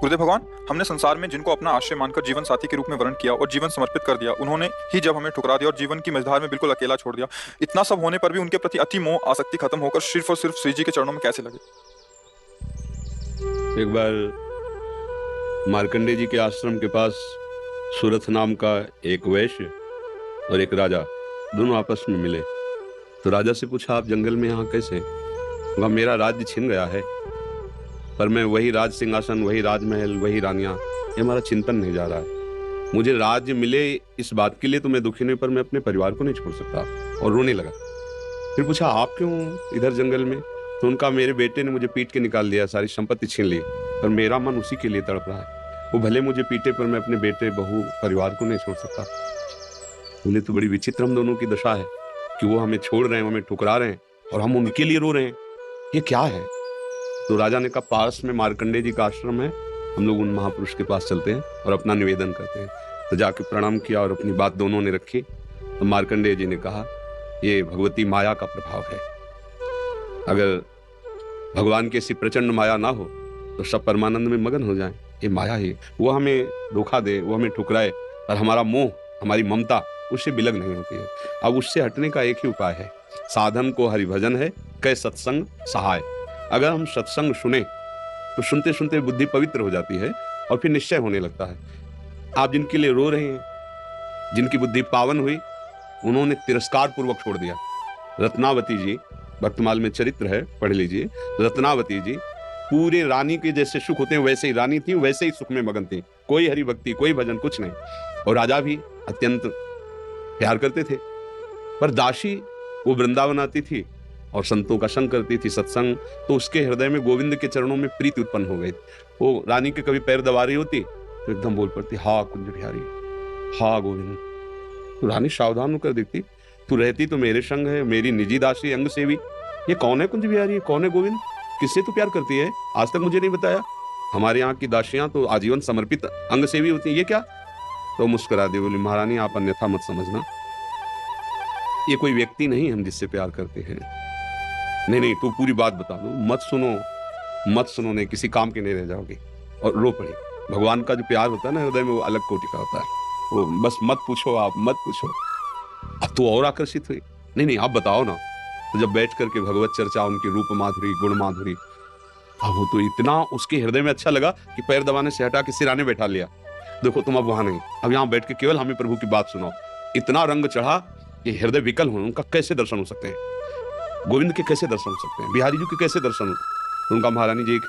गुरुदेव भगवान, हमने संसार में जिनको अपना आश्रय मानकर जीवन साथी के रूप में वर्ण किया और जीवन समर्पित कर दिया, उन्होंने ही जब हमें ठुकरा दिया और जीवन की मझधार में बिल्कुल अकेला छोड़ दिया, इतना सब होने पर भी उनके प्रति अति मोह आसक्ति खत्म होकर सिर्फ और सिर्फ श्री जी के चरणों में कैसे लगे? एक बार मार्कंडेय जी के आश्रम के पास सूरथ नाम का एक वैश्य और एक राजा दोनों आपस में मिले। तो राजा से पूछा, आप जंगल में यहाँ कैसे? वह मेरा राज्य छिन गया है, पर मैं वही राज सिंहासन, वही राजमहल, वही रानियां, ये हमारा चिंतन नहीं जा रहा है। मुझे राज्य मिले इस बात के लिए तो मैं दुखी नहीं, पर मैं अपने परिवार को नहीं छोड़ सकता। और रोने लगा। फिर पूछा, आप क्यों इधर जंगल में? तो उनका, मेरे बेटे ने मुझे पीट के निकाल दिया, सारी संपत्ति छीन ली, पर मेरा मन उसी के लिए तड़प रहा है। वो भले मुझे पीटे, पर मैं अपने बेटे, बहू, परिवार को नहीं छोड़ सकता। बोले, तो बड़ी विचित्र हम दोनों की दशा है कि वो हमें छोड़ रहे हैं, हमें ठुकरा रहे हैं और हम उनके लिए रो रहे हैं, ये क्या है? तो राजा ने कहा, पास में मार्कंडेय जी का आश्रम है, हम लोग उन महापुरुष के पास चलते हैं और अपना निवेदन करते हैं। तो जाके प्रणाम किया और अपनी बात दोनों ने रखी। तो मार्कंडेय जी ने कहा, ये भगवती माया का प्रभाव है। अगर भगवान की ऐसी प्रचंड माया ना हो तो सब परमानंद में मगन हो जाएं। ये माया ही, वो हमें धोखा दे, वो हमें ठुकराए, और हमारा मोह, हमारी ममता उससे बिलग नहीं होती है। अब उससे हटने का एक ही उपाय है, साधन को हरिभजन है, कै सत्संग सहाय। अगर हम सत्संग सुने तो सुनते सुनते बुद्धि पवित्र हो जाती है और फिर निश्चय होने लगता है। आप जिनके लिए रो रहे हैं, जिनकी बुद्धि पावन हुई, उन्होंने तिरस्कार पूर्वक छोड़ दिया। रत्नावती जी, वर्तमान में चरित्र है, पढ़ लीजिए। रत्नावती जी पूरे रानी के जैसे सुख होते हैं वैसे ही रानी थी, वैसे ही सुख में मगन थी, कोई हरि भक्ति, कोई भजन, कुछ नहीं। और राजा भी अत्यंत प्यार करते थे। पर दासी वो वृंदावन आती थी और संतों का संग करती थी, सत्संग, तो उसके हृदय में गोविंद के चरणों में प्रीति उत्पन्न हो गई। वो रानी के कभी पैर दबा रही होती तो एकदम बोल पड़ती, हा कुंज बिहारी, हा गोविंद। तो रानी सावधान होकर देखती, तू रहती तो मेरे संग है, मेरी निजी दासी, अंग सेवी, ये कौन है कुंज बिहारी, कौन है गोविंद, किससे तू प्यार करती है? आज तक मुझे नहीं बताया। हमारे यहाँ की दासियां तो आजीवन समर्पित अंग सेवी होती है, ये क्या? तो मुस्कुरा दी, बोली, महारानी आप अन्यथा मत समझना, ये कोई व्यक्ति नहीं हम जिससे प्यार करते हैं। नहीं, तू पूरी बात बता दो, मत सुनो, नहीं किसी काम के नहीं रह जाओगे। और रो पड़ी। भगवान का जो प्यार होता है ना हृदय में, वो अलग कोटि का होता है। वो बस मत पूछो, आप मत पूछो। अब तो और आकर्षित हुई, नहीं आप बताओ ना। तो जब बैठ करके भगवत चर्चा, उनकी रूप माधुरी, गुण माधुरी, अब वो तो इतना उसके हृदय में अच्छा लगा कि पैर दबाने से हटा के सिराने बैठा लिया। देखो तुम अब वहां नहीं, अब यहाँ बैठ के केवल हमें प्रभु की बात सुनाओ। इतना रंग चढ़ा कि हृदय विकल हो, उनका कैसे दर्शन हो सकते हैं? गोविंद के कैसे दर्शन हो सकते हैं? बिहारी जी के कैसे दर्शन हो? उनका, महारानी जी एक